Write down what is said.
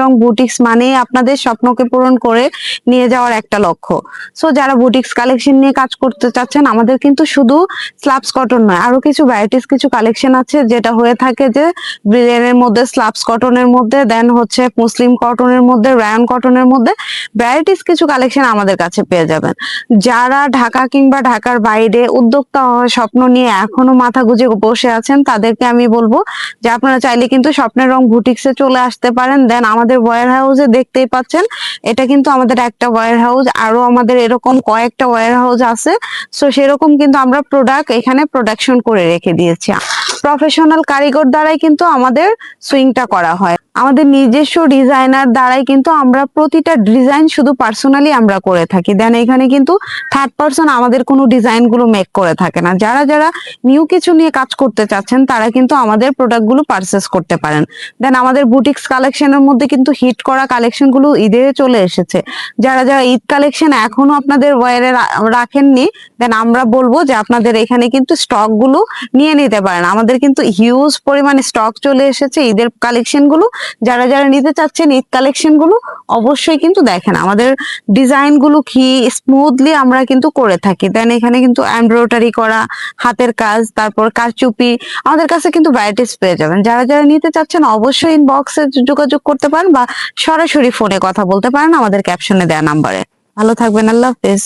রং boutiques মানে আপনাদের স্বপ্নকে পূরণ করে নিয়ে যাওয়ার একটা লক্ষ্য। সো যারা বুটিক্স কালেকশন নিয়ে কাজ করতে চাচ্ছেন, আমাদের কিন্তু শুধু স্লাবস কটন নয়, আরো কিছু ভ্যারাইটিস কিছু কালেকশন আছে, যেটা হয়ে থাকে যে ব্রিলিয়ানের মধ্যে, স্লাবস কটনের মধ্যে, দেন হচ্ছে মুসলিম কটনের মধ্যে, রায়ন কটনের মধ্যে ভ্যারাইটিস কিছু কালেকশন আমাদের কাছে পেয়ে যাবেন। যারা ঢাকা কিংবা ঢাকার বাইরে উদ্যোক্তা হওয়ার স্বপ্ন নিয়ে এখনো মাথা গুঁজে বসে আছেন, তাদেরকে আমি বলবো যে আপনারা চাইলে কিন্তু স্বপ্নের রং বুটিক্সে চলে আসতে পারেন। দেন আমাদের ওয়্যার হাউসে দেখতেই পাচ্ছেন, এটা কিন্তু আমাদের একটা ওয়্যার হাউস, আরো আমাদের এরকম কয়েকটা ওয়্যার হাউস আছে। সো সেরকম কিন্তু আমরা প্রোডাক্ট এখানে প্রোডাকশন করে রেখে দিয়েছি। প্রফেশনাল কারিগর দ্বারাই কিন্তু আমাদের সুইংটা করা হয়, আমাদের নিজস্ব ডিজাইনার দ্বারাই কিন্তু আমরা প্রতিটা ডিজাইন শুধু পার্সোনালি আমরা করে থাকি। দেন এখানে কিন্তু থার্ড পার্সন আমাদের কোনো ডিজাইন গুলো মেক করে থাকে না। যারা যারা নিউ কিছু নিয়ে কাজ করতে চাচ্ছেন, তারা কিন্তু আমাদের প্রোডাক্ট গুলো পারচেস করতে পারেন। দেন আমাদের বুটিক্স কালেকশনের মধ্যে কিন্তু হিট করা কালেকশন গুলো ঈদে চলে এসেছে। যারা যারা ঈদ কালেকশন এখনো আপনাদের ওয়্যারে রাখেননি, দেন আমরা বলবো যে আপনাদের এখানে কিন্তু স্টক গুলো নিয়ে নিতে পারেন। আমাদের কিন্তু হিউজ পরিমাণে স্টক চলে এসেছে ঈদের কালেকশন গুলো। যারা যারা নিতে চাচ্ছেন ঈদ কালেকশন গুলো, অবশ্যই কিন্তু দেখেন আমাদের ডিজাইন গুলো কি স্মুথলি আমরা কিন্তু করে থাকি। দেন এখানে কিন্তু এমব্রয়ডারি করা, হাতের কাজ, তারপর কারচুপি, আমাদের কাছে কিন্তু ভ্যারাইটিস পেয়ে যাবেন। যারা যারা নিতে চাচ্ছেন অবশ্যই ইনবক্সে যোগাযোগ করতে পারেন বা সরাসরি ফোনে কথা বলতে পারেন আমাদের ক্যাপশনে দেওয়া নাম্বারে। ভালো থাকবেন, আল্লাহ হাফেজ।